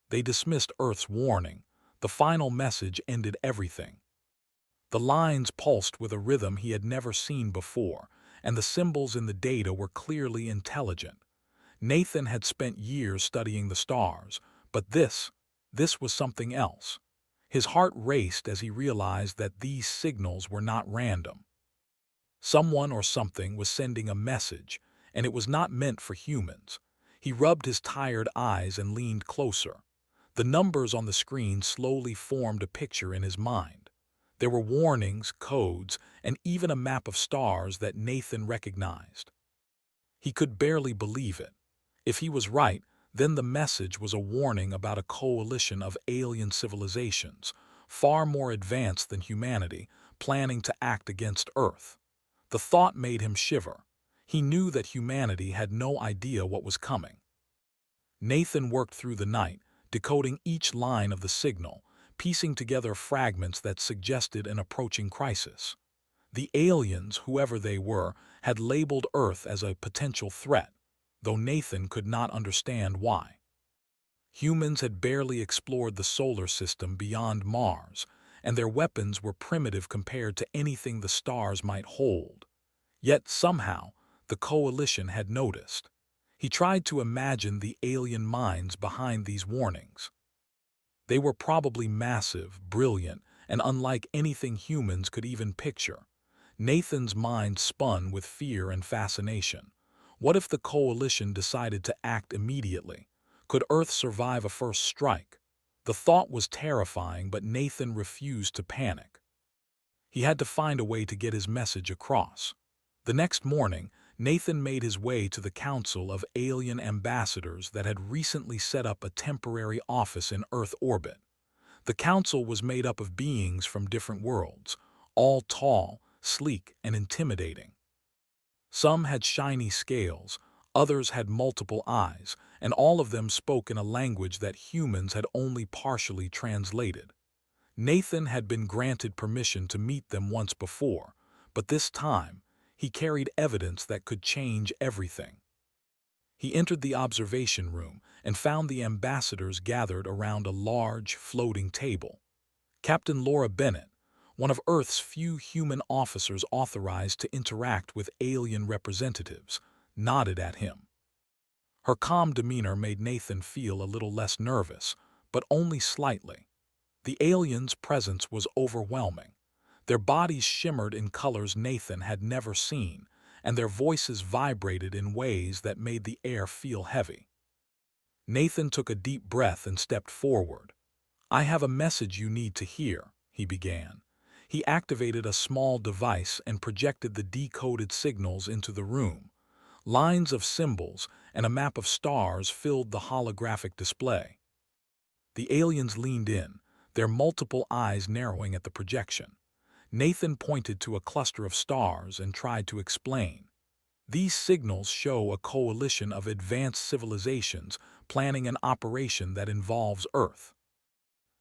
They dismissed Earth's warning. The final message ended everything. The lines pulsed with a rhythm he had never seen before, and the symbols in the data were clearly intelligent. Nathan had spent years studying the stars, but this was something else. His heart raced as he realized that these signals were not random. Someone or something was sending a message, and it was not meant for humans. He rubbed his tired eyes and leaned closer. The numbers on the screen slowly formed a picture in his mind. There were warnings, codes, and even a map of stars that Nathan recognized. He could barely believe it. If he was right, then the message was a warning about a coalition of alien civilizations, far more advanced than humanity, planning to act against Earth. The thought made him shiver. He knew that humanity had no idea what was coming. Nathan worked through the night, decoding each line of the signal, piecing together fragments that suggested an approaching crisis. The aliens, whoever they were, had labeled Earth as a potential threat, though Nathan could not understand why. Humans had barely explored the solar system beyond Mars, and their weapons were primitive compared to anything the stars might hold. Yet somehow, the coalition had noticed. He tried to imagine the alien minds behind these warnings. They were probably massive, brilliant, and unlike anything humans could even picture. Nathan's mind spun with fear and fascination. What if the coalition decided to act immediately? Could Earth survive a first strike? The thought was terrifying, but Nathan refused to panic. He had to find a way to get his message across. The next morning, Nathan made his way to the Council of Alien Ambassadors that had recently set up a temporary office in Earth orbit. The council was made up of beings from different worlds, all tall, sleek, and intimidating. Some had shiny scales, others had multiple eyes, and all of them spoke in a language that humans had only partially translated. Nathan had been granted permission to meet them once before, but this time, he carried evidence that could change everything. He entered the observation room and found the ambassadors gathered around a large, floating table. Captain Laura Bennett, one of Earth's few human officers authorized to interact with alien representatives, nodded at him. Her calm demeanor made Nathan feel a little less nervous, but only slightly. The aliens' presence was overwhelming. Their bodies shimmered in colors Nathan had never seen, and their voices vibrated in ways that made the air feel heavy. Nathan took a deep breath and stepped forward. "I have a message you need to hear," he began. He activated a small device and projected the decoded signals into the room. Lines of symbols and a map of stars filled the holographic display. The aliens leaned in, their multiple eyes narrowing at the projection. Nathan pointed to a cluster of stars and tried to explain. "These signals show a coalition of advanced civilizations planning an operation that involves Earth.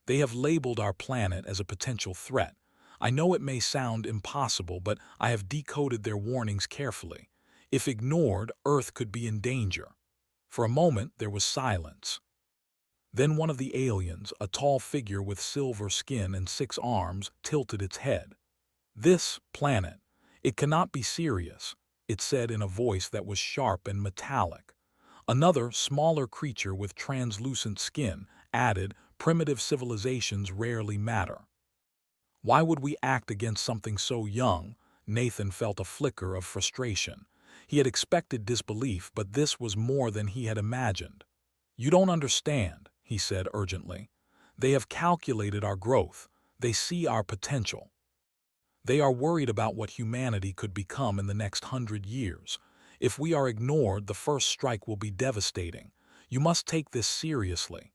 They have labeled our planet as a potential threat. I know it may sound impossible, but I have decoded their warnings carefully. If ignored, Earth could be in danger." For a moment, there was silence. Then one of the aliens, a tall figure with silver skin and 6 arms, tilted its head. "This planet, it cannot be serious," it said in a voice that was sharp and metallic. Another, smaller creature with translucent skin added, "Primitive civilizations rarely matter." Why would we act against something so young? Nathan felt a flicker of frustration. He had expected disbelief, but this was more than he had imagined. "You don't understand," he said urgently. "They have calculated our growth. They see our potential. They are worried about what humanity could become in the next 100 years. If we are ignored, the first strike will be devastating. You must take this seriously."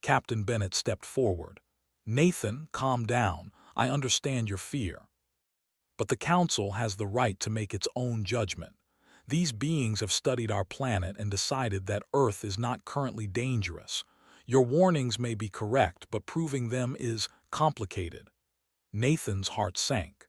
Captain Bennett stepped forward. "Nathan, calm down. I understand your fear. But the Council has the right to make its own judgment. These beings have studied our planet and decided that Earth is not currently dangerous. Your warnings may be correct, but proving them is complicated." Nathan's heart sank.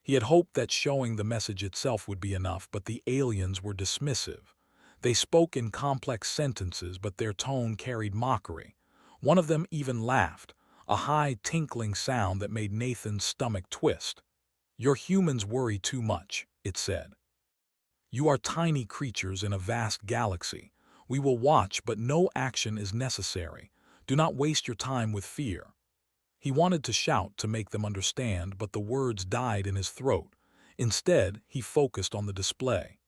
He had hoped that showing the message itself would be enough, but the aliens were dismissive. They spoke in complex sentences, but their tone carried mockery. One of them even laughed, a high, tinkling sound that made Nathan's stomach twist. "Your humans worry too much," it said. "You are tiny creatures in a vast galaxy. We will watch, but no action is necessary. Do not waste your time with fear." He wanted to shout to make them understand, but the words died in his throat. Instead, he focused on the display.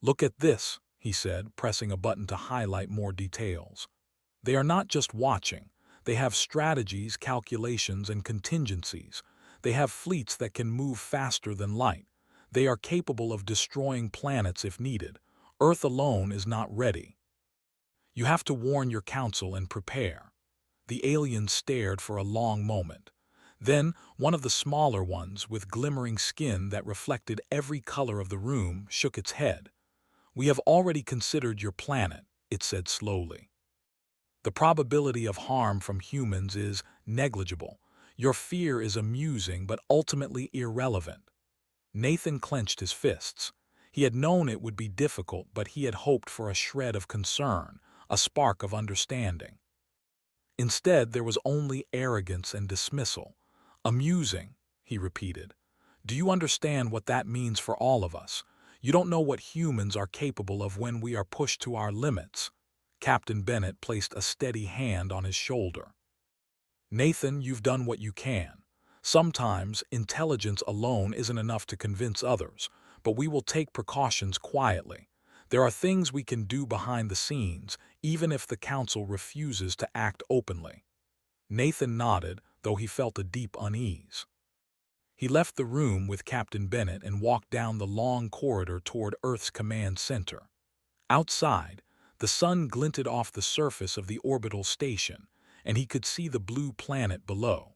"Look at this," he said, pressing a button to highlight more details. "They are not just watching. They have strategies, calculations, and contingencies. They have fleets that can move faster than light. They are capable of destroying planets if needed. Earth alone is not ready. You have to warn your council and prepare." The aliens stared for a long moment. Then, one of the smaller ones, with glimmering skin that reflected every color of the room, shook its head. "We have already considered your planet," it said slowly. "The probability of harm from humans is negligible. Your fear is amusing but ultimately irrelevant." Nathan clenched his fists. He had known it would be difficult, but he had hoped for a shred of concern, a spark of understanding. Instead, there was only arrogance and dismissal. "Amusing," he repeated. "Do you understand what that means for all of us? You don't know what humans are capable of when we are pushed to our limits." Captain Bennett placed a steady hand on his shoulder. "Nathan, you've done what you can. Sometimes intelligence alone isn't enough to convince others, but we will take precautions quietly. There are things we can do behind the scenes, even if the council refuses to act openly." Nathan nodded, though he felt a deep unease. He left the room with Captain Bennett and walked down the long corridor toward Earth's command center. Outside, the sun glinted off the surface of the orbital station, and he could see the blue planet below.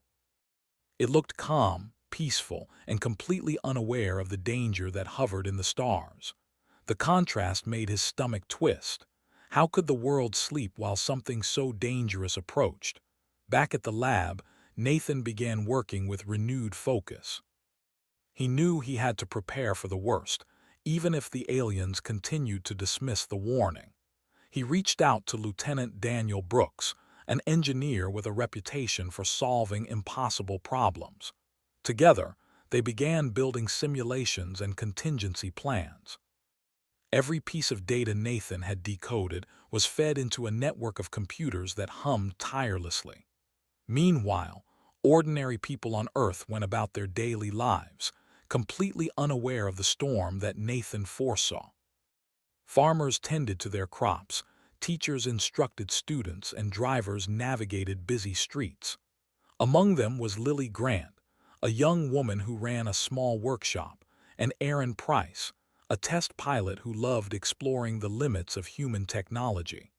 It looked calm, peaceful, and completely unaware of the danger that hovered in the stars. The contrast made his stomach twist. How could the world sleep while something so dangerous approached? Back at the lab, Nathan began working with renewed focus. He knew he had to prepare for the worst, even if the aliens continued to dismiss the warning. He reached out to Lieutenant Daniel Brooks, an engineer with a reputation for solving impossible problems. Together, they began building simulations and contingency plans. Every piece of data Nathan had decoded was fed into a network of computers that hummed tirelessly. Meanwhile, ordinary people on Earth went about their daily lives, completely unaware of the storm that Nathan foresaw. Farmers tended to their crops, teachers instructed students, and drivers navigated busy streets. Among them was Lily Grant, a young woman who ran a small workshop, and Aaron Price, a test pilot who loved exploring the limits of human technology.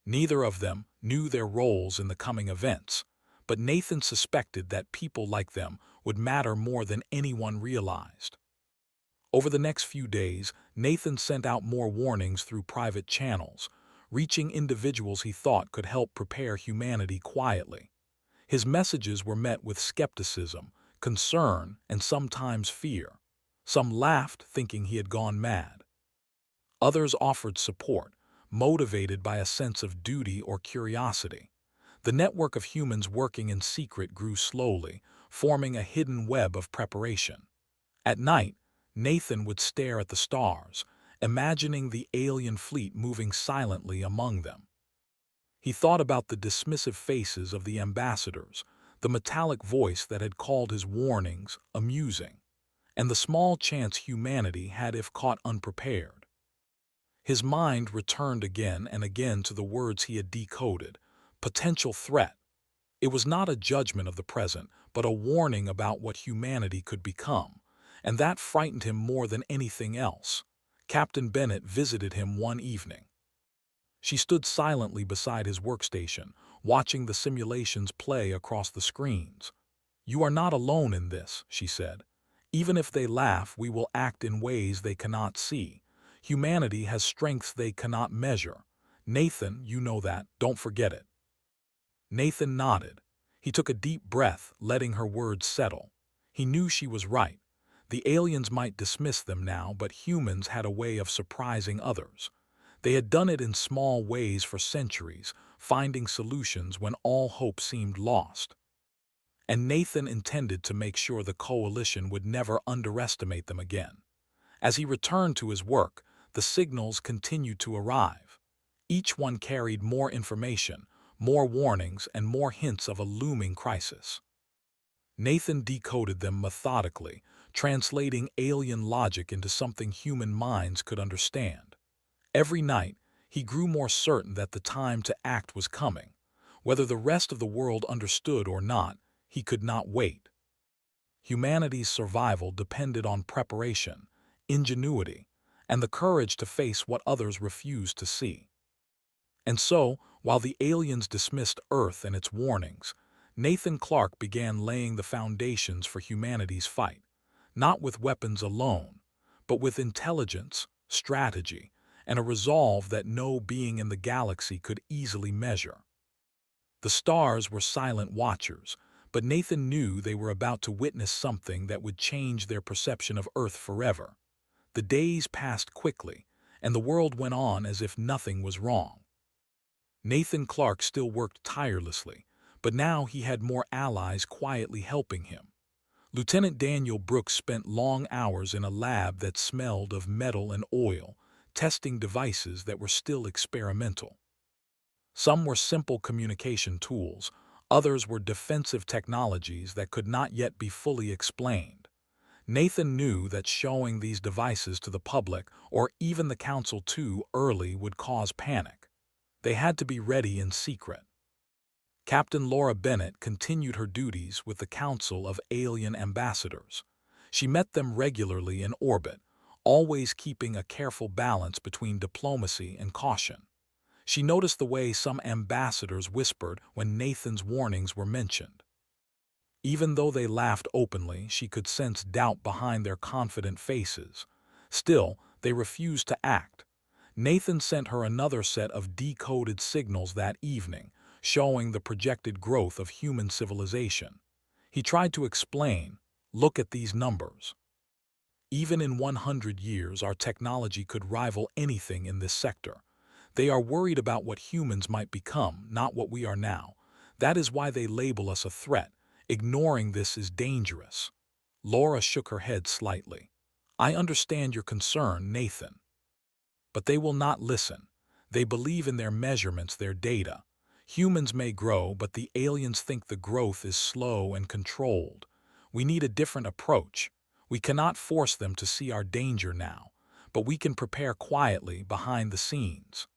Neither of them knew their roles in the coming events, but Nathan suspected that people like them would matter more than anyone realized. Over the next few days, Nathan sent out more warnings through private channels, reaching individuals he thought could help prepare humanity quietly. His messages were met with skepticism, concern, and sometimes fear. Some laughed, thinking he had gone mad. Others offered support, motivated by a sense of duty or curiosity. The network of humans working in secret grew slowly, forming a hidden web of preparation. At night, Nathan would stare at the stars, imagining the alien fleet moving silently among them. He thought about the dismissive faces of the ambassadors, the metallic voice that had called his warnings amusing, and the small chance humanity had if caught unprepared. His mind returned again and again to the words he had decoded: potential threat. It was not a judgment of the present, but a warning about what humanity could become, and that frightened him more than anything else. Captain Bennett visited him one evening. She stood silently beside his workstation, watching the simulations play across the screens. "You are not alone in this," she said. "Even if they laugh, we will act in ways they cannot see. Humanity has strengths they cannot measure. Nathan, you know that. Don't forget it." Nathan nodded. He took a deep breath, letting her words settle. He knew she was right. The aliens might dismiss them now, but humans had a way of surprising others. They had done it in small ways for centuries, finding solutions when all hope seemed lost. And Nathan intended to make sure the coalition would never underestimate them again. As he returned to his work, the signals continued to arrive. Each one carried more information, more warnings, and more hints of a looming crisis. Nathan decoded them methodically, translating alien logic into something human minds could understand. Every night, he grew more certain that the time to act was coming. Whether the rest of the world understood or not, he could not wait. Humanity's survival depended on preparation, ingenuity, and the courage to face what others refused to see. And so, while the aliens dismissed Earth and its warnings, Nathan Clark began laying the foundations for humanity's fight, not with weapons alone, but with intelligence, strategy, and a resolve that no being in the galaxy could easily measure. The stars were silent watchers, but Nathan knew they were about to witness something that would change their perception of Earth forever. The days passed quickly, and the world went on as if nothing was wrong. Nathan Clark still worked tirelessly, but now he had more allies quietly helping him. Lieutenant Daniel Brooks spent long hours in a lab that smelled of metal and oil, testing devices that were still experimental. Some were simple communication tools, others were defensive technologies that could not yet be fully explained. Nathan knew that showing these devices to the public, or even the Council too early, would cause panic. They had to be ready in secret. Captain Laura Bennett continued her duties with the Council of Alien Ambassadors. She met them regularly in orbit, always keeping a careful balance between diplomacy and caution. She noticed the way some ambassadors whispered when Nathan's warnings were mentioned. Even though they laughed openly, she could sense doubt behind their confident faces. Still, they refused to act. Nathan sent her another set of decoded signals that evening, showing the projected growth of human civilization. He tried to explain, "Look at these numbers. Even in 100 years, our technology could rival anything in this sector. They are worried about what humans might become, not what we are now. That is why they label us a threat. Ignoring this is dangerous." Laura shook her head slightly. "I understand your concern, Nathan. But they will not listen. They believe in their measurements, their data. Humans may grow, but the aliens think the growth is slow and controlled. We need a different approach. We cannot force them to see our danger now, but we can prepare quietly behind the scenes."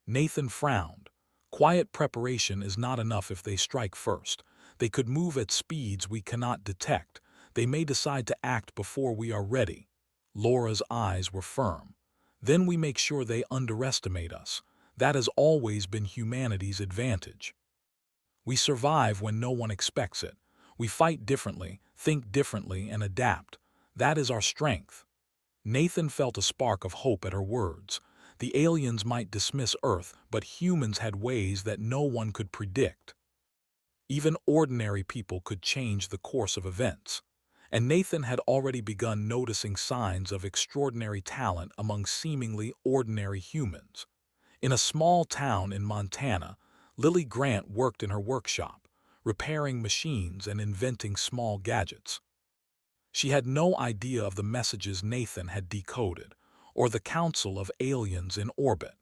Nathan frowned. Quiet preparation is not enough if they strike first. They could move at speeds we cannot detect. They may decide to act before we are ready. Laura's eyes were firm. Then we make sure they underestimate us. That has always been humanity's advantage. We survive when no one expects it. We fight differently, think differently, and adapt. That is our strength. Nathan felt a spark of hope at her words. The aliens might dismiss Earth, but humans had ways that no one could predict. Even ordinary people could change the course of events. And Nathan had already begun noticing signs of extraordinary talent among seemingly ordinary humans. In a small town in Montana, Lily Grant worked in her workshop, repairing machines and inventing small gadgets. She had no idea of the messages Nathan had decoded, or the council of aliens in orbit.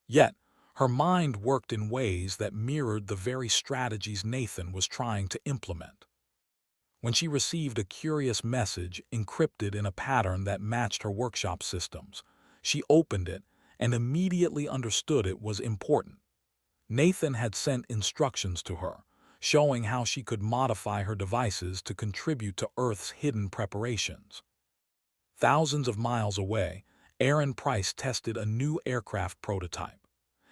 Yet, her mind worked in ways that mirrored the very strategies Nathan was trying to implement. When she received a curious message encrypted in a pattern that matched her workshop systems, she opened it and immediately understood it was important. Nathan had sent instructions to her, showing how she could modify her devices to contribute to Earth's hidden preparations. Thousands of miles away, Aaron Price tested a new aircraft prototype.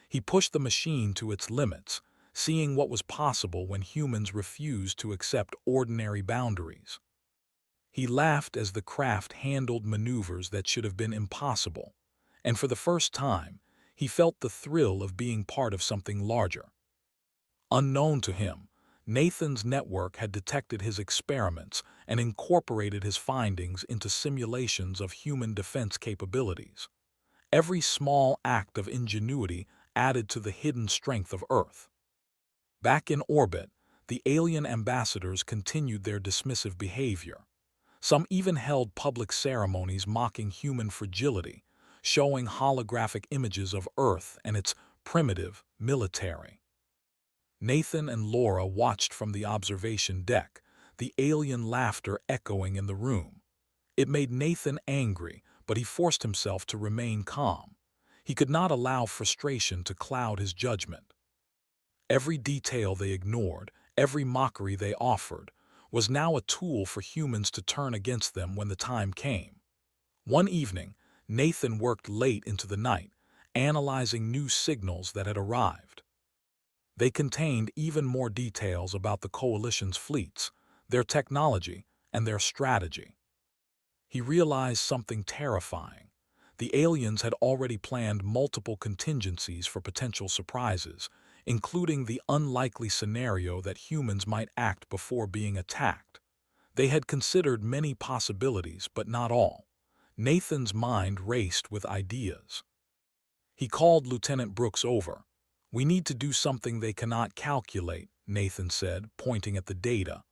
He pushed the machine to its limits, seeing what was possible when humans refused to accept ordinary boundaries. He laughed as the craft handled maneuvers that should have been impossible, and for the first time, he felt the thrill of being part of something larger. Unknown to him, Nathan's network had detected his experiments and incorporated his findings into simulations of human defense capabilities. Every small act of ingenuity added to the hidden strength of Earth. Back in orbit, the alien ambassadors continued their dismissive behavior. Some even held public ceremonies mocking human fragility, showing holographic images of Earth and its primitive military. Nathan and Laura watched from the observation deck, the alien laughter echoing in the room. It made Nathan angry, but he forced himself to remain calm. He could not allow frustration to cloud his judgment. Every detail they ignored, every mockery they offered, was now a tool for humans to turn against them when the time came. One evening, Nathan worked late into the night, analyzing new signals that had arrived. They contained even more details about the Coalition's fleets, their technology, and their strategy. He realized something terrifying. The aliens had already planned multiple contingencies for potential surprises, including the unlikely scenario that humans might act before being attacked. They had considered many possibilities, but not all. Nathan's mind raced with ideas. He called Lieutenant Brooks over. "We need to do something they cannot calculate," Nathan said, pointing at the data.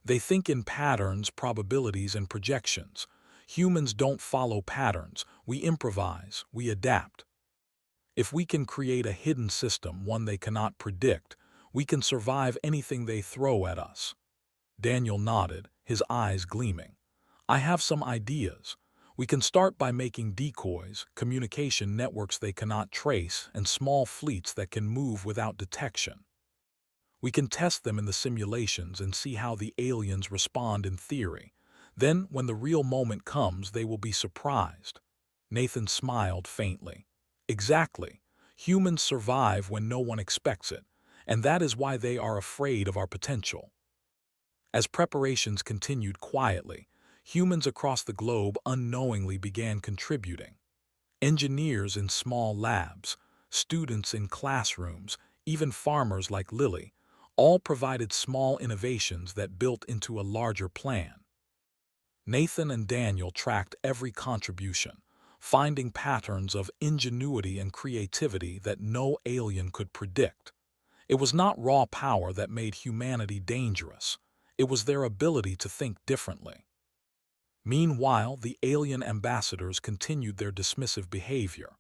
"They think in patterns, probabilities, and projections. Humans don't follow patterns. We improvise, we adapt. If we can create a hidden system, one they cannot predict, we can survive anything they throw at us." Daniel nodded, his eyes gleaming. "I have some ideas. We can start by making decoys, communication networks they cannot trace, and small fleets that can move without detection. We can test them in the simulations and see how the aliens respond in theory. Then, when the real moment comes, they will be surprised." Nathan smiled faintly. "Exactly. Humans survive when no one expects it, and that is why they are afraid of our potential." As preparations continued quietly, humans across the globe unknowingly began contributing. Engineers in small labs, students in classrooms, even farmers like Lily, all provided small innovations that built into a larger plan. Nathan and Daniel tracked every contribution, finding patterns of ingenuity and creativity that no alien could predict. It was not raw power that made humanity dangerous. It was their ability to think differently. Meanwhile, the alien ambassadors continued their dismissive behavior.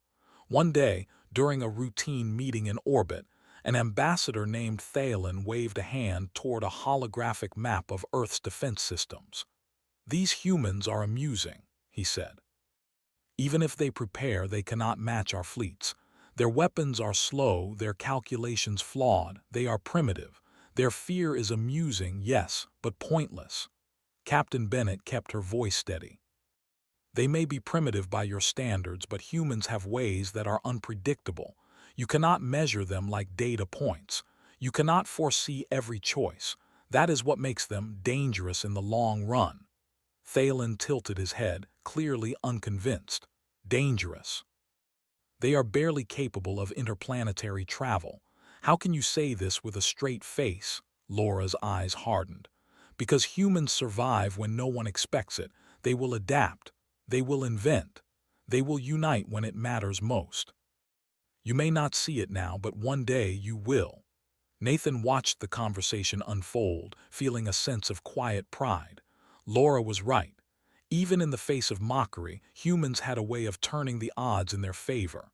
One day, during a routine meeting in orbit, an ambassador named Thalen waved a hand toward a holographic map of Earth's defense systems. "These humans are amusing," he said. "Even if they prepare, they cannot match our fleets. Their weapons are slow, their calculations flawed, they are primitive. Their fear is amusing, yes, but pointless." Captain Bennett kept her voice steady. "They may be primitive by your standards, but humans have ways that are unpredictable. You cannot measure them like data points. You cannot foresee every choice. That is what makes them dangerous in the long run." Thalen tilted his head, clearly unconvinced. "Dangerous? They are barely capable of interplanetary travel. How can you say this with a straight face?" Laura's eyes hardened. "Because humans survive when no one expects it. They will adapt. They will invent. They will unite when it matters most. You may not see it now, but one day you will." Nathan watched the conversation unfold, feeling a sense of quiet pride. Laura was right. Even in the face of mockery, humans had a way of turning the odds in their favor.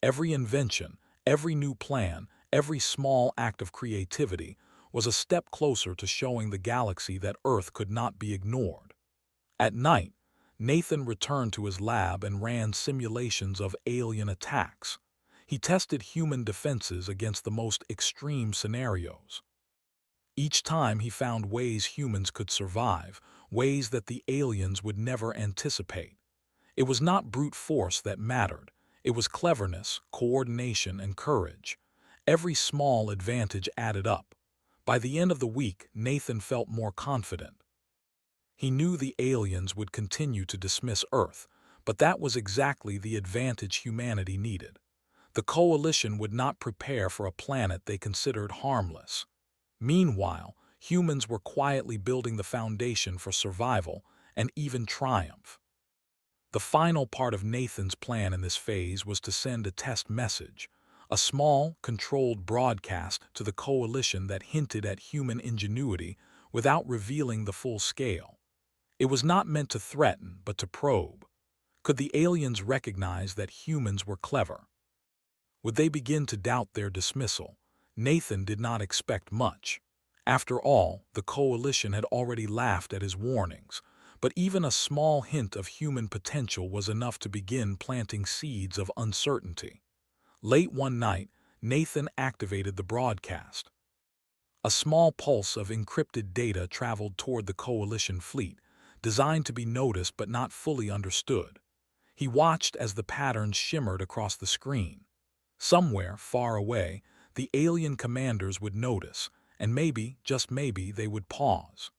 Every invention, every new plan, every small act of creativity was a step closer to showing the galaxy that Earth could not be ignored. At night, Nathan returned to his lab and ran simulations of alien attacks. He tested human defenses against the most extreme scenarios. Each time he found ways humans could survive, ways that the aliens would never anticipate. It was not brute force that mattered. It was cleverness, coordination, and courage. Every small advantage added up. By the end of the week, Nathan felt more confident. He knew the aliens would continue to dismiss Earth, but that was exactly the advantage humanity needed. The Coalition would not prepare for a planet they considered harmless. Meanwhile, humans were quietly building the foundation for survival and even triumph. The final part of Nathan's plan in this phase was to send a test message, a small, controlled broadcast to the coalition that hinted at human ingenuity without revealing the full scale. It was not meant to threaten, but to probe. Could the aliens recognize that humans were clever? Would they begin to doubt their dismissal? Nathan did not expect much. After all, the coalition had already laughed at his warnings, but even a small hint of human potential was enough to begin planting seeds of uncertainty. Late one night, Nathan activated the broadcast. A small pulse of encrypted data traveled toward the coalition fleet, designed to be noticed but not fully understood. He watched as the patterns shimmered across the screen. Somewhere, far away, the alien commanders would notice, and maybe, just maybe, they would pause.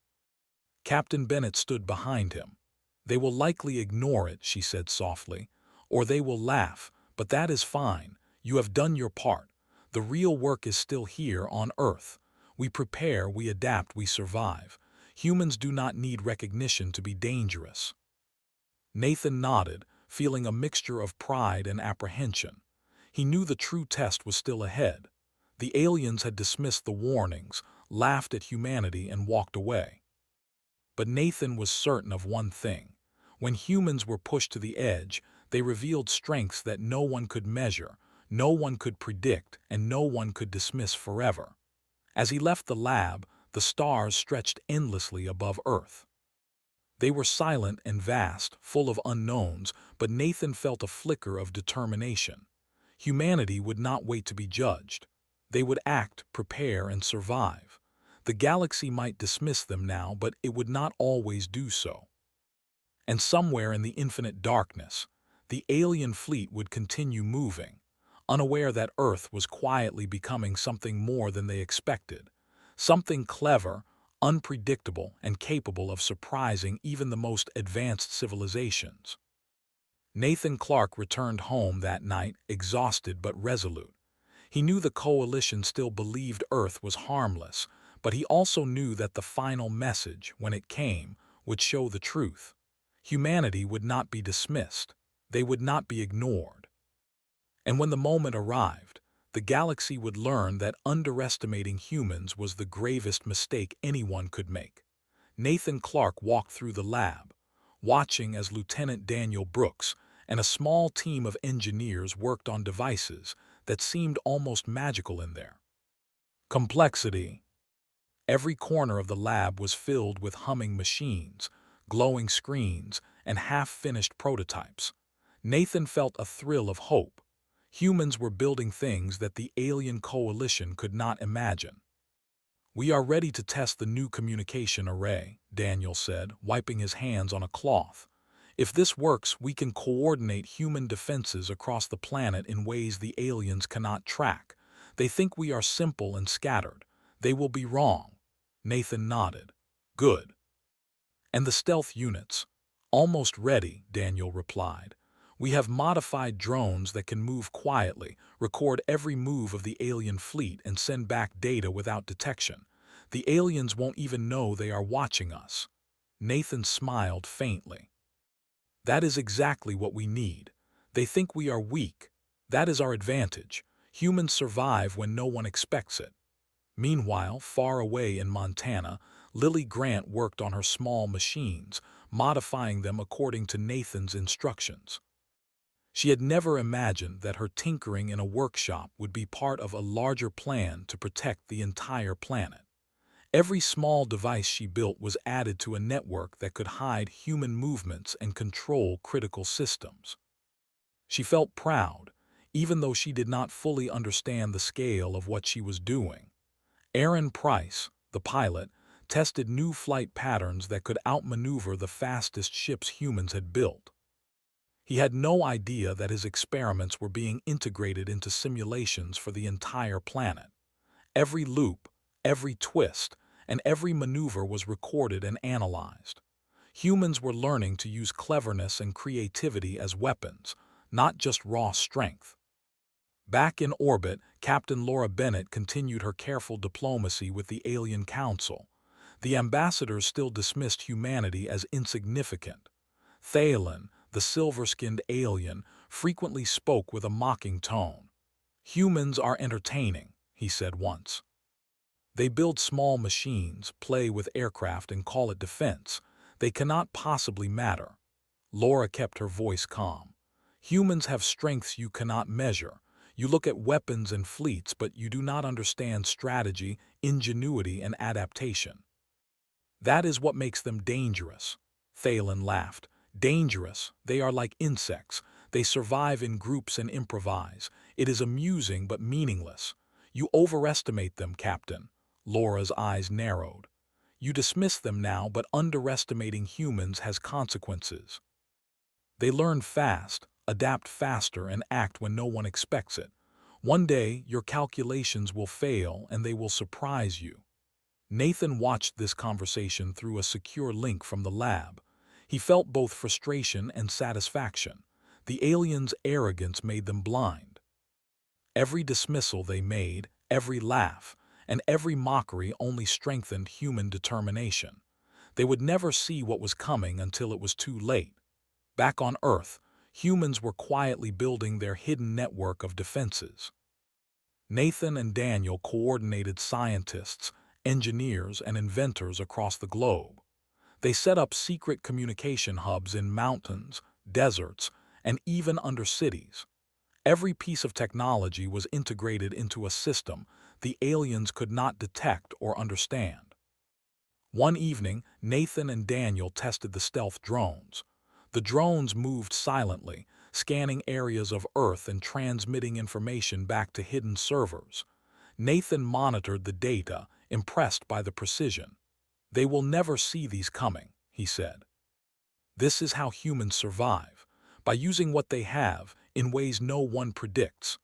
Captain Bennett stood behind him. "They will likely ignore it," she said softly, "or they will laugh, but that is fine. You have done your part. The real work is still here on Earth. We prepare, we adapt, we survive. Humans do not need recognition to be dangerous." Nathan nodded, feeling a mixture of pride and apprehension. He knew the true test was still ahead. The aliens had dismissed the warnings, laughed at humanity, and walked away. But Nathan was certain of one thing. When humans were pushed to the edge, they revealed strengths that no one could measure, no one could predict, and no one could dismiss forever. As he left the lab, the stars stretched endlessly above Earth. They were silent and vast, full of unknowns, but Nathan felt a flicker of determination. Humanity would not wait to be judged. They would act, prepare, and survive. The galaxy might dismiss them now, but it would not always do so. And somewhere in the infinite darkness, the alien fleet would continue moving, unaware that Earth was quietly becoming something more than they expected, something clever, unpredictable, and capable of surprising even the most advanced civilizations. Nathan Clark returned home that night, exhausted but resolute. He knew the coalition still believed Earth was harmless, but he also knew that the final message, when it came, would show the truth. Humanity would not be dismissed. They would not be ignored. And when the moment arrived, the galaxy would learn that underestimating humans was the gravest mistake anyone could make. Nathan Clark walked through the lab, watching as Lieutenant Daniel Brooks and a small team of engineers worked on devices that seemed almost magical in their complexity. Every corner of the lab was filled with humming machines, glowing screens, and half-finished prototypes. Nathan felt a thrill of hope. Humans were building things that the alien coalition could not imagine. "We are ready to test the new communication array," Daniel said, wiping his hands on a cloth. "If this works, we can coordinate human defenses across the planet in ways the aliens cannot track. They think we are simple and scattered. They will be wrong." Nathan nodded. "Good." "And the stealth units?" "Almost ready," Daniel replied. "We have modified drones that can move quietly, record every move of the alien fleet, and send back data without detection. The aliens won't even know they are watching us." Nathan smiled faintly. "That is exactly what we need. They think we are weak. That is our advantage. Humans survive when no one expects it." Meanwhile, far away in Montana, Lily Grant worked on her small machines, modifying them according to Nathan's instructions. She had never imagined that her tinkering in a workshop would be part of a larger plan to protect the entire planet. Every small device she built was added to a network that could hide human movements and control critical systems. She felt proud, even though she did not fully understand the scale of what she was doing. Aaron Price, the pilot, tested new flight patterns that could outmaneuver the fastest ships humans had built. He had no idea that his experiments were being integrated into simulations for the entire planet. Every loop, every twist, and every maneuver was recorded and analyzed. Humans were learning to use cleverness and creativity as weapons, not just raw strength. Back in orbit, Captain Laura Bennett continued her careful diplomacy with the Alien Council. The ambassadors still dismissed humanity as insignificant. Thalen, the silver-skinned alien, frequently spoke with a mocking tone. "Humans are entertaining," he said once. "They build small machines, play with aircraft, and call it defense. They cannot possibly matter." Laura kept her voice calm. "Humans have strengths you cannot measure. You look at weapons and fleets, but you do not understand strategy, ingenuity, and adaptation. That is what makes them dangerous." Thalen laughed. "Dangerous? They are like insects. They survive in groups and improvise. It is amusing but meaningless." "You overestimate them, Captain." Laura's eyes narrowed. "You dismiss them now, but underestimating humans has consequences. They learn fast, adapt faster, and act when no one expects it. One day, your calculations will fail and they will surprise you." Nathan watched this conversation through a secure link from the lab. He felt both frustration and satisfaction. The aliens' arrogance made them blind. Every dismissal they made, every laugh, and every mockery only strengthened human determination. They would never see what was coming until it was too late. Back on Earth, humans were quietly building their hidden network of defenses. Nathan and Daniel coordinated scientists, engineers, and inventors across the globe. They set up secret communication hubs in mountains, deserts, and even under cities. Every piece of technology was integrated into a system the aliens could not detect or understand. One evening, Nathan and Daniel tested the stealth drones. The drones moved silently, scanning areas of Earth and transmitting information back to hidden servers. Nathan monitored the data, impressed by the precision. "They will never see these coming," he said. "This is how humans survive, by using what they have in ways no one predicts."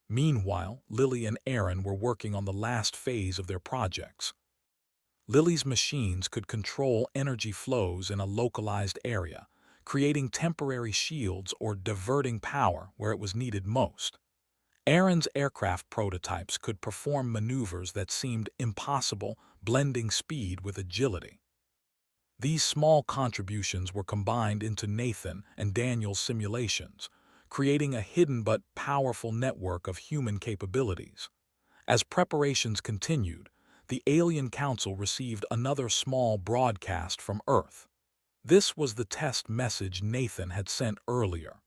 Meanwhile, Lily and Aaron were working on the last phase of their projects. Lily's machines could control energy flows in a localized area, creating temporary shields or diverting power where it was needed most. Aaron's aircraft prototypes could perform maneuvers that seemed impossible, blending speed with agility. These small contributions were combined into Nathan and Daniel's simulations, creating a hidden but powerful network of human capabilities. As preparations continued, the Alien Council received another small broadcast from Earth. This was the test message Nathan had sent earlier.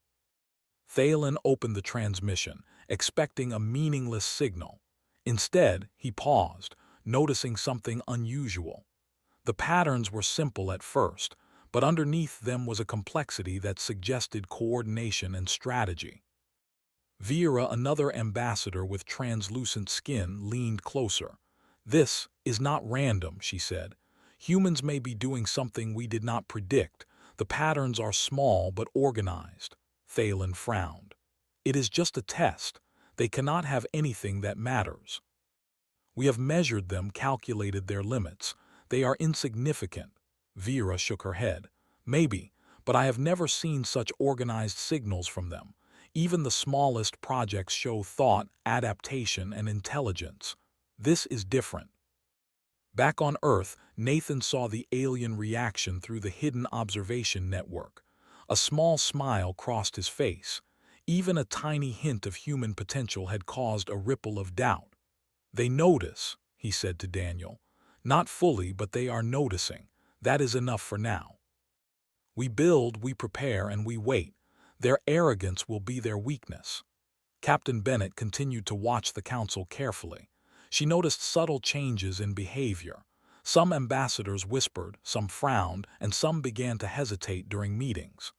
Thalen opened the transmission, expecting a meaningless signal. Instead, he paused, noticing something unusual. The patterns were simple at first, but underneath them was a complexity that suggested coordination and strategy. Vera, another ambassador with translucent skin, leaned closer. "This is not random," she said. "Humans may be doing something we did not predict. The patterns are small but organized." Thalen frowned. "It is just a test. They cannot have anything that matters. We have measured them, calculated their limits. They are insignificant." Vera shook her head. "Maybe, but I have never seen such organized signals from them. Even the smallest projects show thought, adaptation, and intelligence. This is different." Back on Earth, Nathan saw the alien reaction through the hidden observation network. A small smile crossed his face. Even a tiny hint of human potential had caused a ripple of doubt. "They notice," he said to Daniel. "Not fully, but they are noticing. That is enough for now. We build, we prepare, and we wait. Their arrogance will be their weakness." Captain Bennett continued to watch the council carefully. She noticed subtle changes in behavior. Some ambassadors whispered, some frowned, and some began to hesitate during meetings.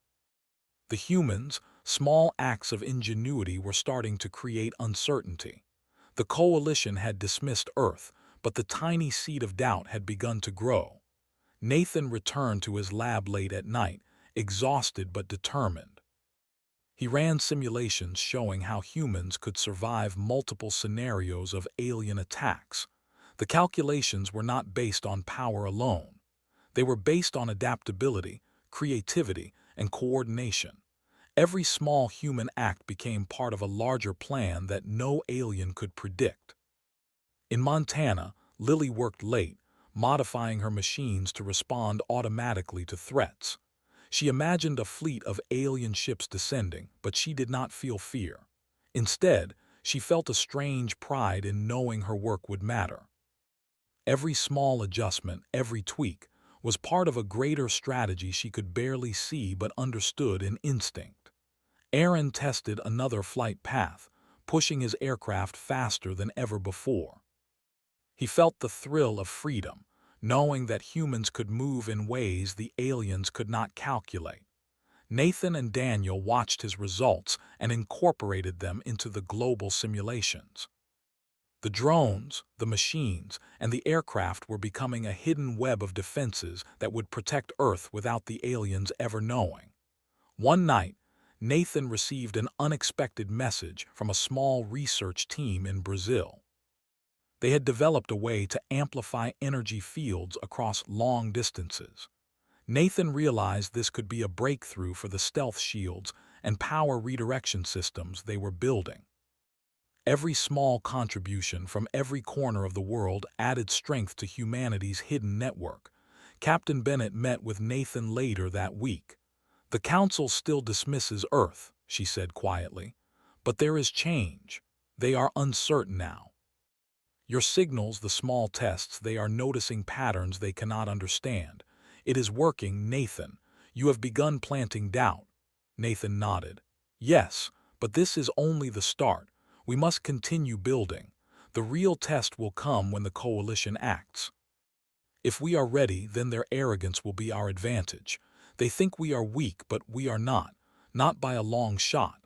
The humans, small acts of ingenuity, were starting to create uncertainty. The coalition had dismissed Earth, but the tiny seed of doubt had begun to grow. Nathan returned to his lab late at night, exhausted but determined. He ran simulations showing how humans could survive multiple scenarios of alien attacks. The calculations were not based on power alone. They were based on adaptability, creativity, and coordination. Every small human act became part of a larger plan that no alien could predict. In Montana, Lily worked late, modifying her machines to respond automatically to threats. She imagined a fleet of alien ships descending, but she did not feel fear. Instead, she felt a strange pride in knowing her work would matter. Every small adjustment, every tweak, was part of a greater strategy she could barely see but understood in instinct. Aaron tested another flight path, pushing his aircraft faster than ever before. He felt the thrill of freedom, knowing that humans could move in ways the aliens could not calculate. Nathan and Daniel watched his results and incorporated them into the global simulations. The drones, the machines, and the aircraft were becoming a hidden web of defenses that would protect Earth without the aliens ever knowing. One night, Nathan received an unexpected message from a small research team in Brazil. They had developed a way to amplify energy fields across long distances. Nathan realized this could be a breakthrough for the stealth shields and power redirection systems they were building. Every small contribution from every corner of the world added strength to humanity's hidden network. Captain Bennett met with Nathan later that week. "The Council still dismisses Earth," she said quietly, "but there is change. They are uncertain now. Your signals, the small tests, they are noticing patterns they cannot understand. It is working, Nathan. You have begun planting doubt." Nathan nodded. "Yes, but this is only the start. We must continue building. The real test will come when the coalition acts. If we are ready, then their arrogance will be our advantage. They think we are weak, but we are not by a long shot."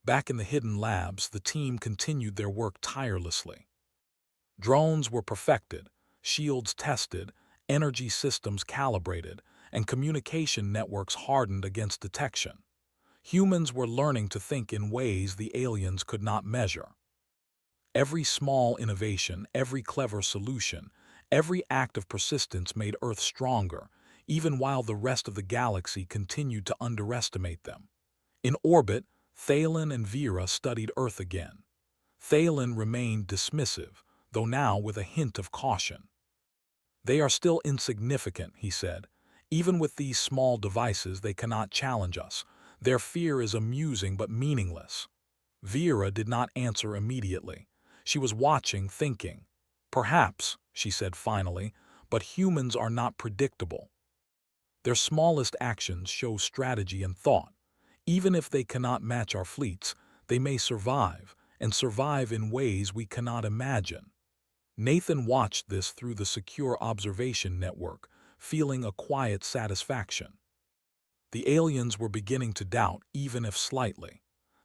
Back in the hidden labs, the team continued their work tirelessly. Drones were perfected, shields tested, energy systems calibrated, and communication networks hardened against detection. Humans were learning to think in ways the aliens could not measure. Every small innovation, every clever solution, every act of persistence made Earth stronger, even while the rest of the galaxy continued to underestimate them. In orbit, Thalen and Vera studied Earth again. Thalen remained dismissive, though now with a hint of caution. "They are still insignificant," he said. "Even with these small devices, they cannot challenge us. Their fear is amusing but meaningless." Vera did not answer immediately. She was watching, thinking. "Perhaps," she said finally, "but humans are not predictable. Their smallest actions show strategy and thought. Even if they cannot match our fleets, they may survive, and survive in ways we cannot imagine." Nathan watched this through the secure observation network, feeling a quiet satisfaction. The aliens were beginning to doubt, even if slightly.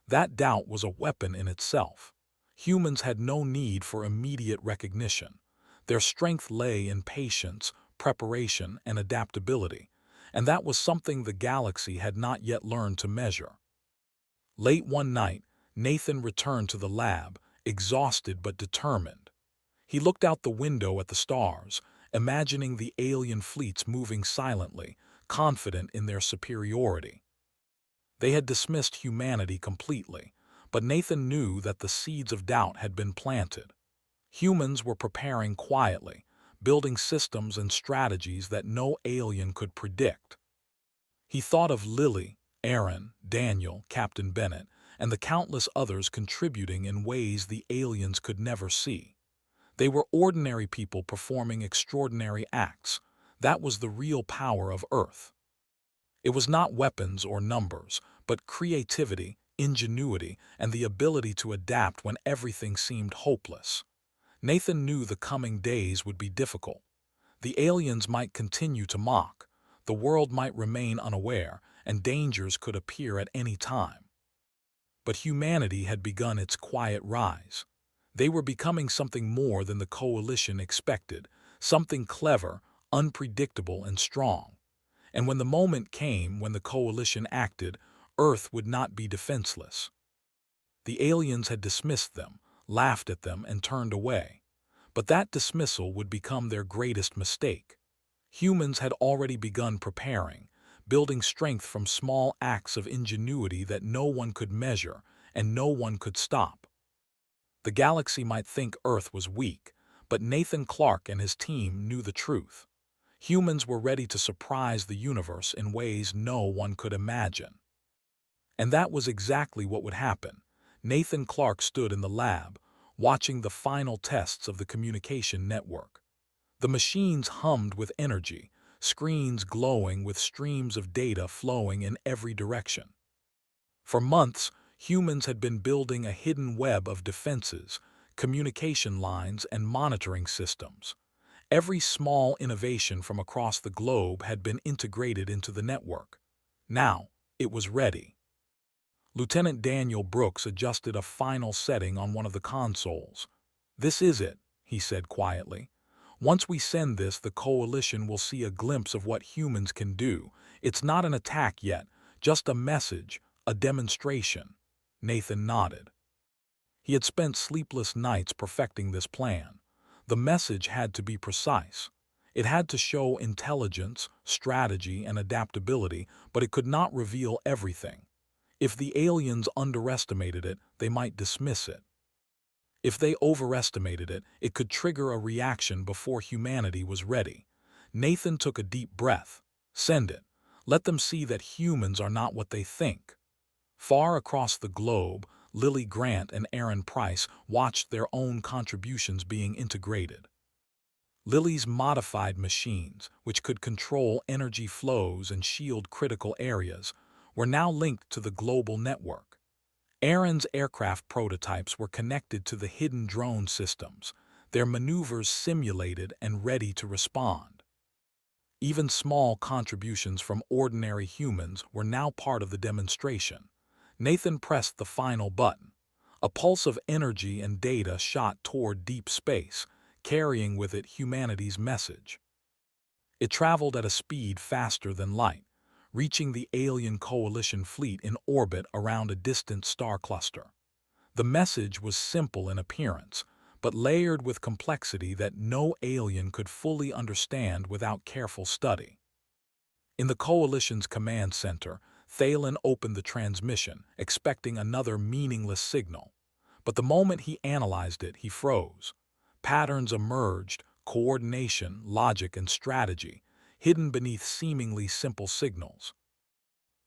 That doubt was a weapon in itself. Humans had no need for immediate recognition. Their strength lay in patience, preparation, and adaptability, and that was something the galaxy had not yet learned to measure. Late one night, Nathan returned to the lab, exhausted but determined. He looked out the window at the stars, imagining the alien fleets moving silently, confident in their superiority. They had dismissed humanity completely, but Nathan knew that the seeds of doubt had been planted. Humans were preparing quietly, building systems and strategies that no alien could predict. He thought of Lily, Aaron, Daniel, Captain Bennett, and the countless others contributing in ways the aliens could never see. They were ordinary people performing extraordinary acts. That was the real power of Earth. It was not weapons or numbers, but creativity, ingenuity, and the ability to adapt when everything seemed hopeless. Nathan knew the coming days would be difficult. The aliens might continue to mock, the world might remain unaware, and dangers could appear at any time. But humanity had begun its quiet rise. They were becoming something more than the coalition expected, something clever, unpredictable, and strong. And when the moment came when the coalition acted, Earth would not be defenseless. The aliens had dismissed them, laughed at them, and turned away. But that dismissal would become their greatest mistake. Humans had already begun preparing, building strength from small acts of ingenuity that no one could measure and no one could stop. The galaxy might think Earth was weak, but Nathan Clark and his team knew the truth. Humans were ready to surprise the universe in ways no one could imagine. And that was exactly what would happen. Nathan Clark stood in the lab, watching the final tests of the communication network. The machines hummed with energy, screens glowing with streams of data flowing in every direction. For months, humans had been building a hidden web of defenses, communication lines, and monitoring systems. Every small innovation from across the globe had been integrated into the network. Now, it was ready. Lieutenant Daniel Brooks adjusted a final setting on one of the consoles. "This is it," he said quietly. "Once we send this, the Coalition will see a glimpse of what humans can do. It's not an attack yet, just a message, a demonstration." Nathan nodded. He had spent sleepless nights perfecting this plan. The message had to be precise. It had to show intelligence, strategy, and adaptability, but it could not reveal everything. If the aliens underestimated it, they might dismiss it. If they overestimated it, it could trigger a reaction before humanity was ready. Nathan took a deep breath. "Send it. Let them see that humans are not what they think." Far across the globe, Lily Grant and Aaron Price watched their own contributions being integrated. Lily's modified machines, which could control energy flows and shield critical areas, were now linked to the global network. Aaron's aircraft prototypes were connected to the hidden drone systems, their maneuvers simulated and ready to respond. Even small contributions from ordinary humans were now part of the demonstration. Nathan pressed the final button. A pulse of energy and data shot toward deep space, carrying with it humanity's message. It traveled at a speed faster than light, reaching the alien coalition fleet in orbit around a distant star cluster. The message was simple in appearance, but layered with complexity that no alien could fully understand without careful study. In the coalition's command center, Thalen opened the transmission, expecting another meaningless signal. But the moment he analyzed it, he froze. Patterns emerged, coordination, logic, and strategy, hidden beneath seemingly simple signals.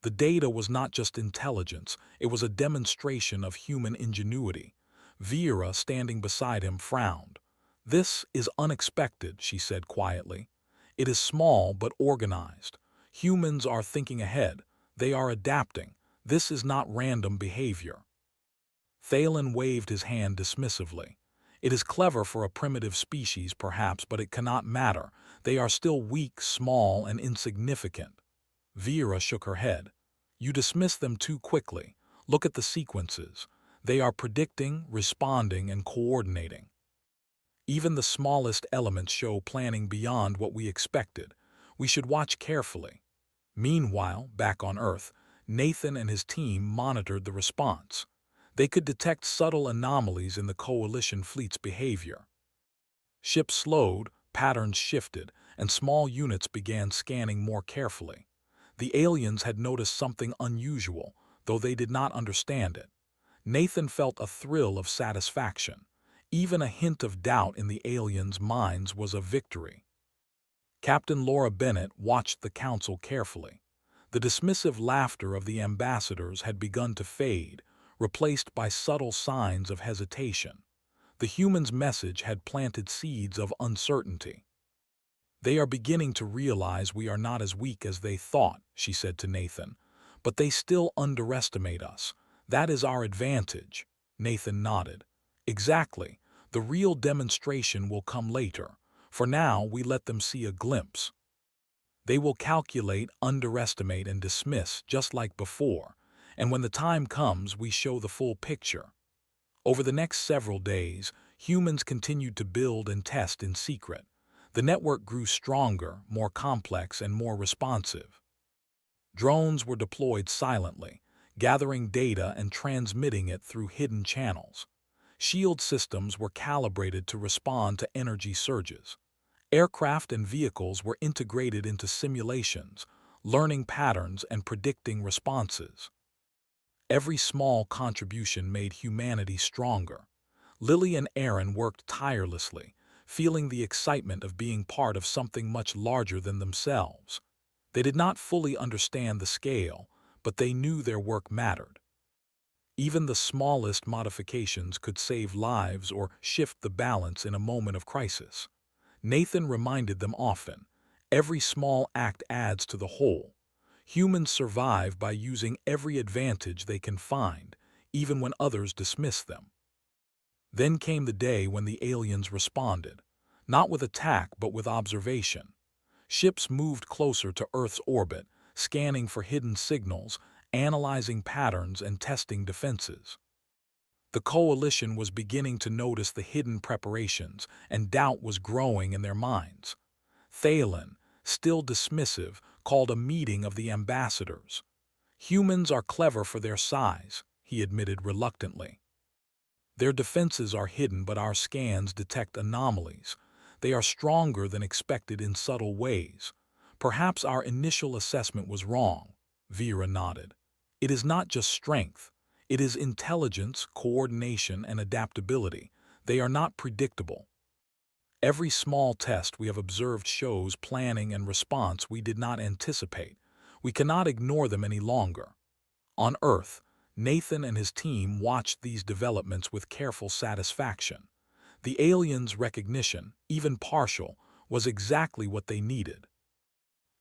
The data was not just intelligence, it was a demonstration of human ingenuity. Vera, standing beside him, frowned. "This is unexpected," she said quietly. "It is small but organized. Humans are thinking ahead. They are adapting. This is not random behavior." Thalen waved his hand dismissively. "It is clever for a primitive species, perhaps, but it cannot matter. They are still weak, small, and insignificant." Vera shook her head. "You dismiss them too quickly. Look at the sequences. They are predicting, responding, and coordinating. Even the smallest elements show planning beyond what we expected. We should watch carefully." Meanwhile, back on Earth, Nathan and his team monitored the response. They could detect subtle anomalies in the coalition fleet's behavior. Ships slowed, patterns shifted, and small units began scanning more carefully. The aliens had noticed something unusual, though they did not understand it. Nathan felt a thrill of satisfaction. Even a hint of doubt in the aliens' minds was a victory. Captain Laura Bennett watched the council carefully. The dismissive laughter of the ambassadors had begun to fade, replaced by subtle signs of hesitation. The human's message had planted seeds of uncertainty. "They are beginning to realize we are not as weak as they thought," she said to Nathan. "But they still underestimate us. That is our advantage." Nathan nodded. "Exactly. The real demonstration will come later. For now, we let them see a glimpse. They will calculate, underestimate, and dismiss, just like before. And when the time comes, we show the full picture." Over the next several days, humans continued to build and test in secret. The network grew stronger, more complex, and more responsive. Drones were deployed silently, gathering data and transmitting it through hidden channels. Shield systems were calibrated to respond to energy surges. Aircraft and vehicles were integrated into simulations, learning patterns and predicting responses. Every small contribution made humanity stronger. Lily and Aaron worked tirelessly, feeling the excitement of being part of something much larger than themselves. They did not fully understand the scale, but they knew their work mattered. Even the smallest modifications could save lives or shift the balance in a moment of crisis. Nathan reminded them often, every small act adds to the whole. Humans survive by using every advantage they can find, even when others dismiss them. Then came the day when the aliens responded, not with attack but with observation. Ships moved closer to Earth's orbit, scanning for hidden signals, analyzing patterns and testing defenses. The coalition was beginning to notice the hidden preparations, and doubt was growing in their minds. Thalen, still dismissive, called a meeting of the ambassadors. "Humans are clever for their size," he admitted reluctantly. "Their defenses are hidden, but our scans detect anomalies. They are stronger than expected in subtle ways. Perhaps our initial assessment was wrong." Vera nodded. "It is not just strength. It is intelligence, coordination, and adaptability. They are not predictable. Every small test we have observed shows planning and response we did not anticipate. We cannot ignore them any longer." On Earth, Nathan and his team watched these developments with careful satisfaction. The aliens' recognition, even partial, was exactly what they needed.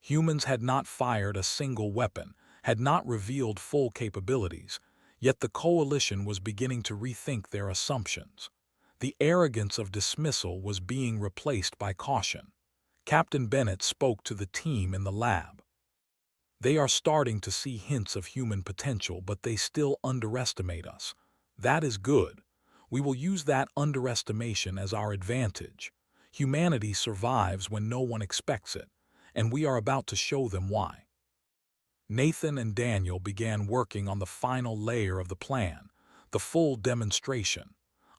Humans had not fired a single weapon, had not revealed full capabilities, yet the coalition was beginning to rethink their assumptions. The arrogance of dismissal was being replaced by caution. Captain Bennett spoke to the team in the lab. "They are starting to see hints of human potential, but they still underestimate us. That is good. We will use that underestimation as our advantage. Humanity survives when no one expects it, and we are about to show them why." Nathan and Daniel began working on the final layer of the plan, the full demonstration.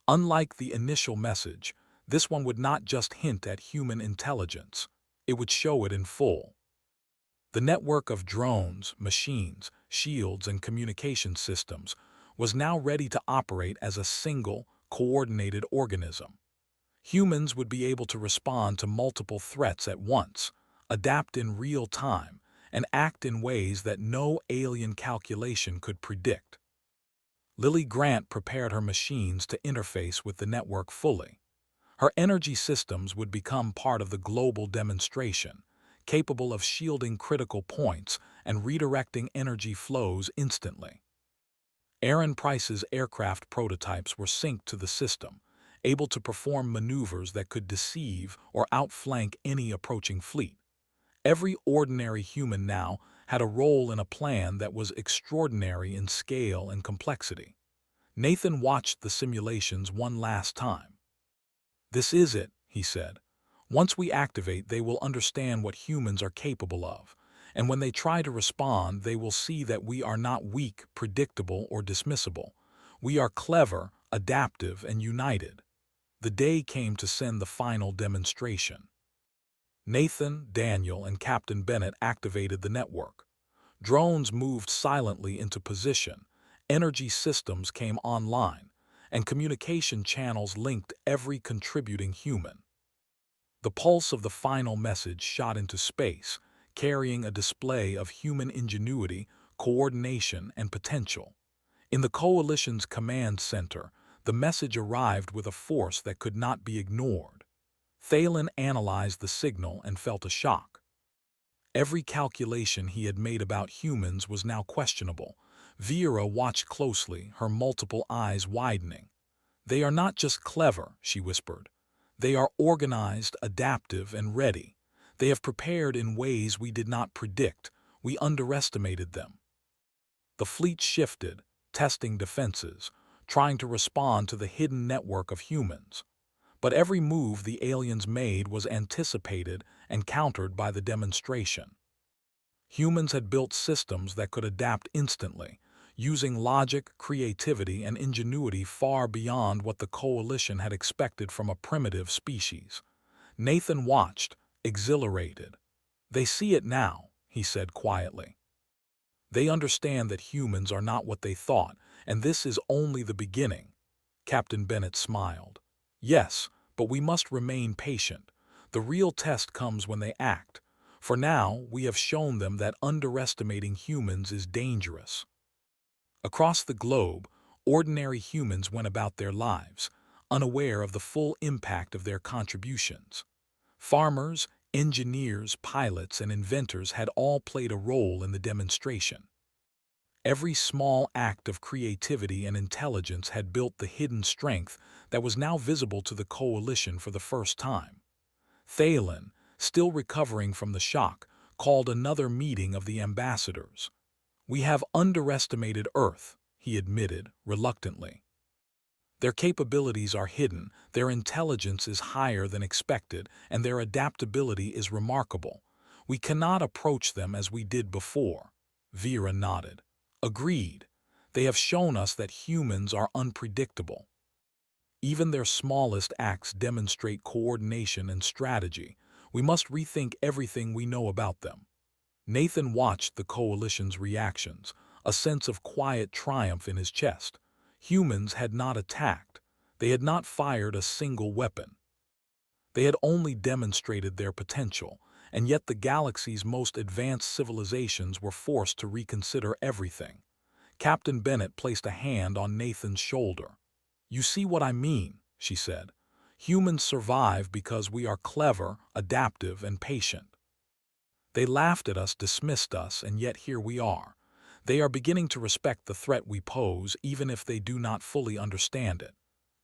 Unlike the initial message, this one would not just hint at human intelligence. It would show it in full. The network of drones, machines, shields, and communication systems was now ready to operate as a single, coordinated organism. Humans would be able to respond to multiple threats at once, adapt in real time, and act in ways that no alien calculation could predict. Lily Grant prepared her machines to interface with the network fully. Her energy systems would become part of the global demonstration, capable of shielding critical points and redirecting energy flows instantly. Aaron Price's aircraft prototypes were synced to the system, able to perform maneuvers that could deceive or outflank any approaching fleet. Every ordinary human now had a role in a plan that was extraordinary in scale and complexity. Nathan watched the simulations one last time. "This is it," he said. "Once we activate, they will understand what humans are capable of, and when they try to respond, they will see that we are not weak, predictable, or dismissible. We are clever, adaptive, and united." The day came to send the final demonstration. Nathan, Daniel, and Captain Bennett activated the network. Drones moved silently into position, energy systems came online, and communication channels linked every contributing human. The pulse of the final message shot into space, carrying a display of human ingenuity, coordination, and potential. In the Coalition's command center, the message arrived with a force that could not be ignored. Thalen analyzed the signal and felt a shock. Every calculation he had made about humans was now questionable. Vera watched closely, her multiple eyes widening. "They are not just clever," she whispered. "They are organized, adaptive, and ready. They have prepared in ways we did not predict. We underestimated them." The fleet shifted, testing defenses, trying to respond to the hidden network of humans. But every move the aliens made was anticipated and countered by the demonstration. Humans had built systems that could adapt instantly, using logic, creativity, and ingenuity far beyond what the Coalition had expected from a primitive species. Nathan watched, exhilarated. "They see it now," he said quietly. "They understand that humans are not what they thought, and this is only the beginning." Captain Bennett smiled. "Yes, But we must remain patient. The real test comes when they act. For now, we have shown them that underestimating humans is dangerous. Across the globe, ordinary humans went about their lives, unaware of the full impact of their contributions. Farmers, engineers, pilots, and inventors had all played a role in the demonstration. Every small act of creativity and intelligence had built the hidden strength that was now visible to the coalition for the first time. Thalen, still recovering from the shock, called another meeting of the ambassadors. "We have underestimated Earth," he admitted reluctantly. "Their capabilities are hidden, their intelligence is higher than expected, and their adaptability is remarkable. We cannot approach them as we did before." Vera nodded. "Agreed. They have shown us that humans are unpredictable. Even their smallest acts demonstrate coordination and strategy. We must rethink everything we know about them." Nathan watched the coalition's reactions, a sense of quiet triumph in his chest. Humans had not attacked. They had not fired a single weapon. They had only demonstrated their potential, and yet the galaxy's most advanced civilizations were forced to reconsider everything. Captain Bennett placed a hand on Nathan's shoulder. "You see what I mean," she said. "Humans survive because we are clever, adaptive, and patient. They laughed at us, dismissed us, and yet here we are. They are beginning to respect the threat we pose, even if they do not fully understand it."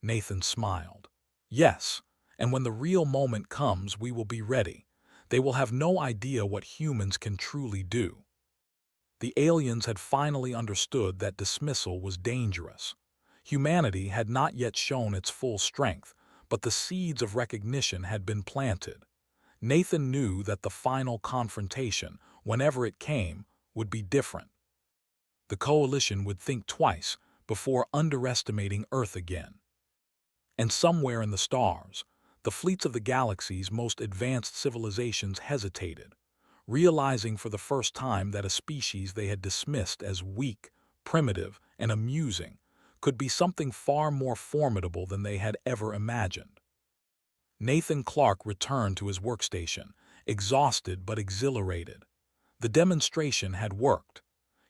Nathan smiled. "Yes, and when the real moment comes, we will be ready. They will have no idea what humans can truly do." The aliens had finally understood that dismissal was dangerous. Humanity had not yet shown its full strength, but the seeds of recognition had been planted. Nathan knew that the final confrontation, whenever it came, would be different. The coalition would think twice before underestimating Earth again. And somewhere in the stars, the fleets of the galaxy's most advanced civilizations hesitated, realizing for the first time that a species they had dismissed as weak, primitive, and amusing could be something far more formidable than they had ever imagined. Nathan Clark returned to his workstation, exhausted but exhilarated. The demonstration had worked.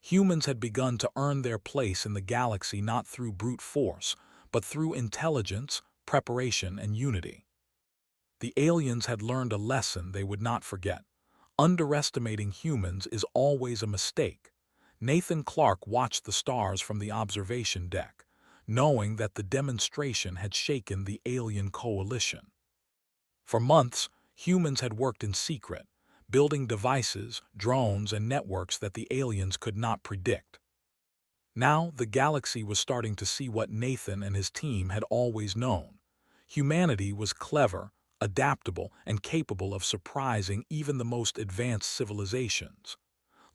Humans had begun to earn their place in the galaxy not through brute force, but through intelligence, preparation, and unity. The aliens had learned a lesson they would not forget. Underestimating humans is always a mistake. Nathan Clark watched the stars from the observation deck, knowing that the demonstration had shaken the alien coalition. For months, humans had worked in secret, building devices, drones, and networks that the aliens could not predict. Now, the galaxy was starting to see what Nathan and his team had always known. Humanity was clever, adaptable, and capable of surprising even the most advanced civilizations.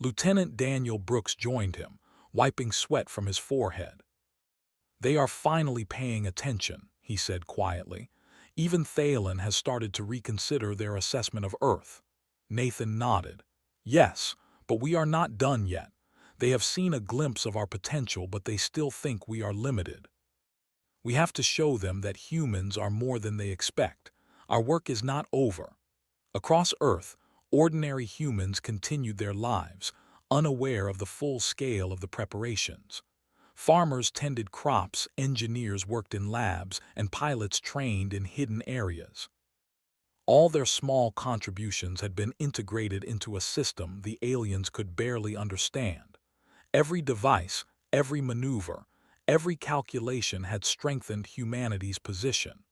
Lieutenant Daniel Brooks joined him, wiping sweat from his forehead. "They are finally paying attention," he said quietly. "Even Thalen has started to reconsider their assessment of Earth." Nathan nodded. "Yes, but we are not done yet. They have seen a glimpse of our potential, but they still think we are limited. We have to show them that humans are more than they expect. Our work is not over." Across Earth, ordinary humans continued their lives, unaware of the full scale of the preparations. Farmers tended crops, engineers worked in labs, and pilots trained in hidden areas. All their small contributions had been integrated into a system the aliens could barely understand. Every device, every maneuver, every calculation had strengthened humanity's position.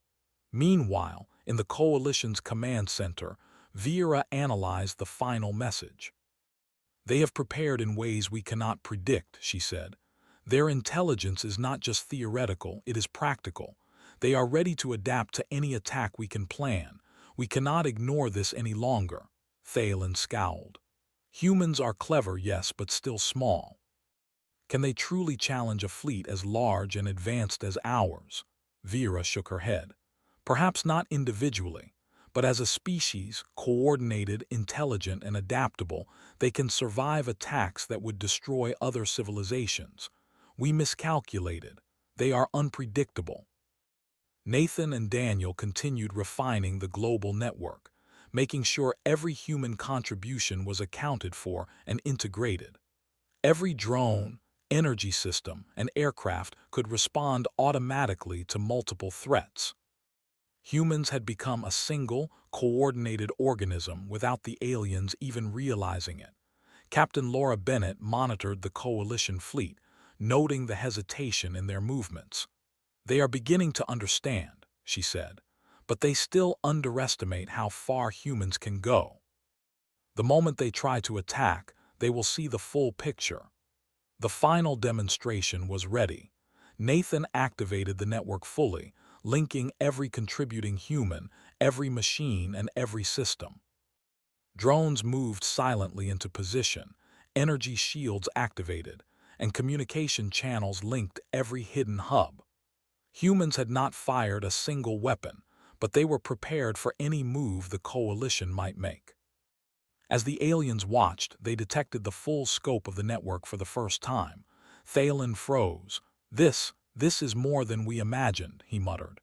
Meanwhile, in the Coalition's command center, Vera analyzed the final message. "They have prepared in ways we cannot predict," she said. "Their intelligence is not just theoretical, it is practical. They are ready to adapt to any attack we can plan. We cannot ignore this any longer." Thalen scowled. "Humans are clever, yes, but still small. Can they truly challenge a fleet as large and advanced as ours?" Vera shook her head. "Perhaps not individually, but as a species, coordinated, intelligent, and adaptable, they can survive attacks that would destroy other civilizations. We miscalculated. They are unpredictable." Nathan and Daniel continued refining the global network, making sure every human contribution was accounted for and integrated. Every drone, energy system, and aircraft could respond automatically to multiple threats. Humans had become a single, coordinated organism without the aliens even realizing it. Captain Laura Bennett monitored the Coalition fleet, noting the hesitation in their movements. "They are beginning to understand," she said, "but they still underestimate how far humans can go. The moment they try to attack, they will see the full picture." The final demonstration was ready. Nathan activated the network fully, linking every contributing human, every machine, and every system. Drones moved silently into position, energy shields activated, and communication channels linked every hidden hub. Humans had not fired a single weapon, but they were prepared for any move the Coalition might make. As the aliens watched, they detected the full scope of the network for the first time. Thalen froze. This is more than we imagined," he muttered.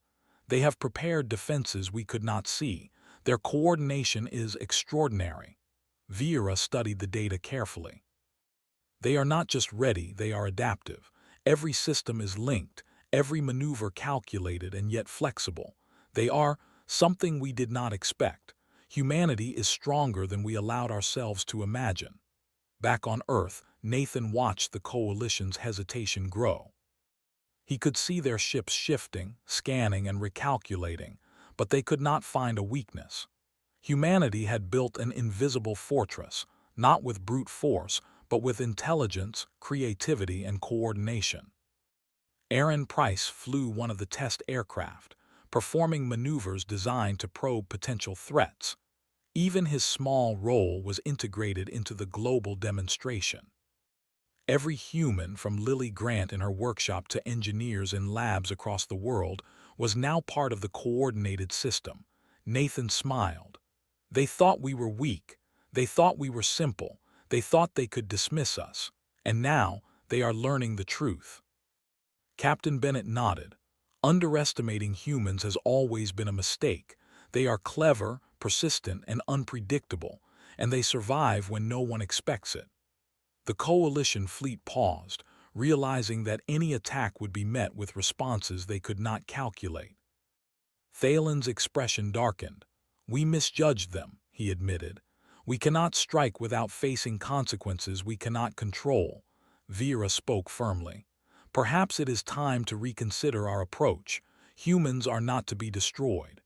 "They have prepared defenses we could not see. Their coordination is extraordinary." Vera studied the data carefully. "They are not just ready, they are adaptive. Every system is linked, every maneuver calculated and yet flexible. They are something we did not expect. Humanity is stronger than we allowed ourselves to imagine." Back on Earth, Nathan watched the Coalition's hesitation grow. He could see their ships shifting, scanning, and recalculating, but they could not find a weakness. Humanity had built an invisible fortress, not with brute force, but with intelligence, creativity, and coordination. Aaron Price flew one of the test aircraft, performing maneuvers designed to probe potential threats. Even his small role was integrated into the global demonstration. Every human, from Lily Grant in her workshop to engineers in labs across the world, was now part of the coordinated system. Nathan smiled. "They thought we were weak. They thought we were simple. They thought they could dismiss us. And now, they are learning the truth." Captain Bennett nodded. "Underestimating humans has always been a mistake. They are clever, persistent, and unpredictable, and they survive when no one expects it." The Coalition fleet paused, realizing that any attack would be met with responses they could not calculate. Thalen's expression darkened. "We misjudged them," he admitted. "We cannot strike without facing consequences we cannot control." Vera spoke firmly. "Perhaps it is time to reconsider our approach. Humans are not to be destroyed.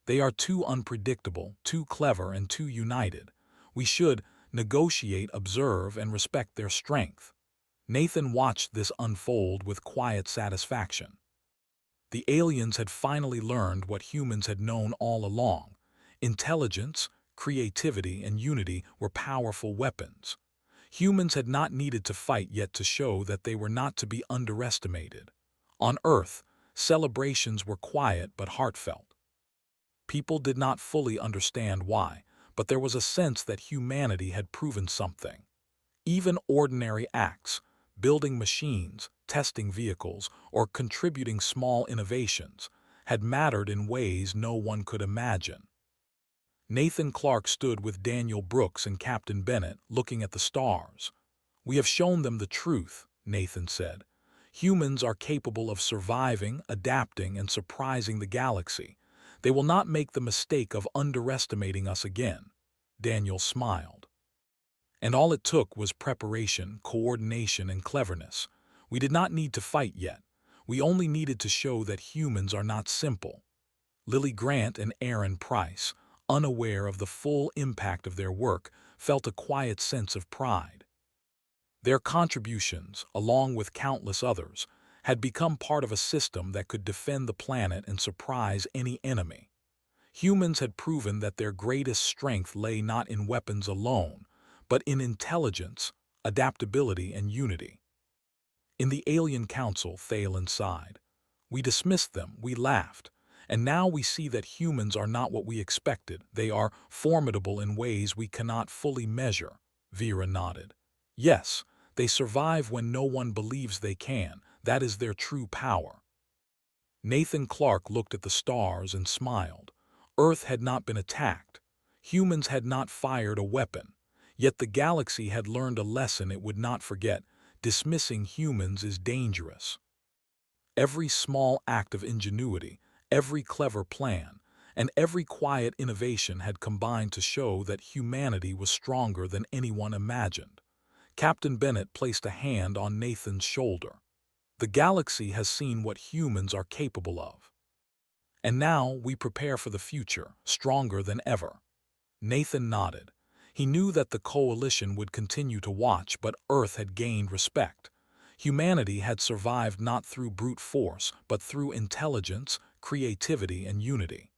They are too unpredictable, too clever, and too united. We should negotiate, observe, and respect their strength." Nathan watched this unfold with quiet satisfaction. The aliens had finally learned what humans had known all along. Intelligence, creativity, and unity were powerful weapons. Humans had not needed to fight yet to show that they were not to be underestimated. On Earth, celebrations were quiet but heartfelt. People did not fully understand why, but there was a sense that humanity had proven something. Even ordinary acts, building machines, testing vehicles, or contributing small innovations, had mattered in ways no one could imagine. Nathan Clark stood with Daniel Brooks and Captain Bennett, looking at the stars. "We have shown them the truth," Nathan said. "Humans are capable of surviving, adapting, and surprising the galaxy. They will not make the mistake of underestimating us again." Daniel smiled. "And all it took was preparation, coordination, and cleverness. We did not need to fight yet. We only needed to show that humans are not simple." Lily Grant and Aaron Price, unaware of the full impact of their work, felt a quiet sense of pride. Their contributions, along with countless others, had become part of a system that could defend the planet and surprise any enemy. Humans had proven that their greatest strength lay not in weapons alone, but in intelligence, adaptability, and unity. In the Alien Council, Thalen sighed. "We dismissed them, we laughed, and now we see that humans are not what we expected. They are formidable in ways we cannot fully measure." Vera nodded. "Yes, they survive when no one believes they can. That is their true power." Nathan Clark looked at the stars and smiled. Earth had not been attacked. Humans had not fired a weapon. Yet the galaxy had learned a lesson it would not forget: dismissing humans is dangerous. Every small act of ingenuity, every clever plan, and every quiet innovation had combined to show that humanity was stronger than anyone imagined. Captain Bennett placed a hand on Nathan's shoulder. The galaxy has seen what humans are capable of. And now we prepare for the future, stronger than ever. Nathan nodded. He knew that the coalition would continue to watch, but Earth had gained respect. Humanity had survived not through brute force, but through intelligence, creativity, and unity.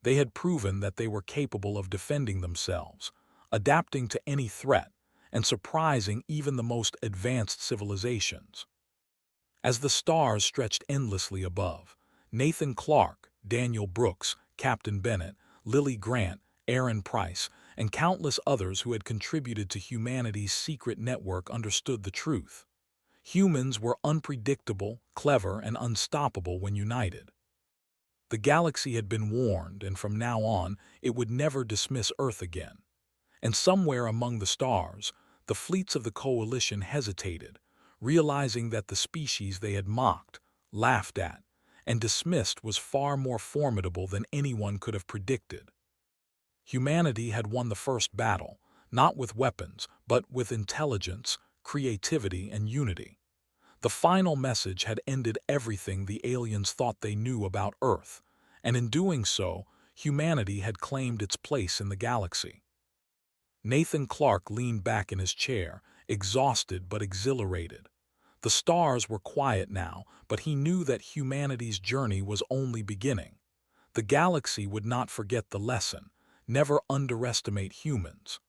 They had proven that they were capable of defending themselves, adapting to any threat, and surprising even the most advanced civilizations. As the stars stretched endlessly above, Nathan Clark, Daniel Brooks, Captain Bennett, Lily Grant, Aaron Price, and countless others who had contributed to humanity's secret network understood the truth. Humans were unpredictable, clever, and unstoppable when united. The galaxy had been warned, and from now on, it would never dismiss Earth again. And somewhere among the stars, the fleets of the coalition hesitated, realizing that the species they had mocked, laughed at, and dismissed was far more formidable than anyone could have predicted. Humanity had won the first battle, not with weapons, but with intelligence, creativity, and unity. The final message had ended everything the aliens thought they knew about Earth, and in doing so, humanity had claimed its place in the galaxy. Nathan Clark leaned back in his chair, exhausted but exhilarated. The stars were quiet now, but he knew that humanity's journey was only beginning. The galaxy would not forget the lesson: never underestimate humans.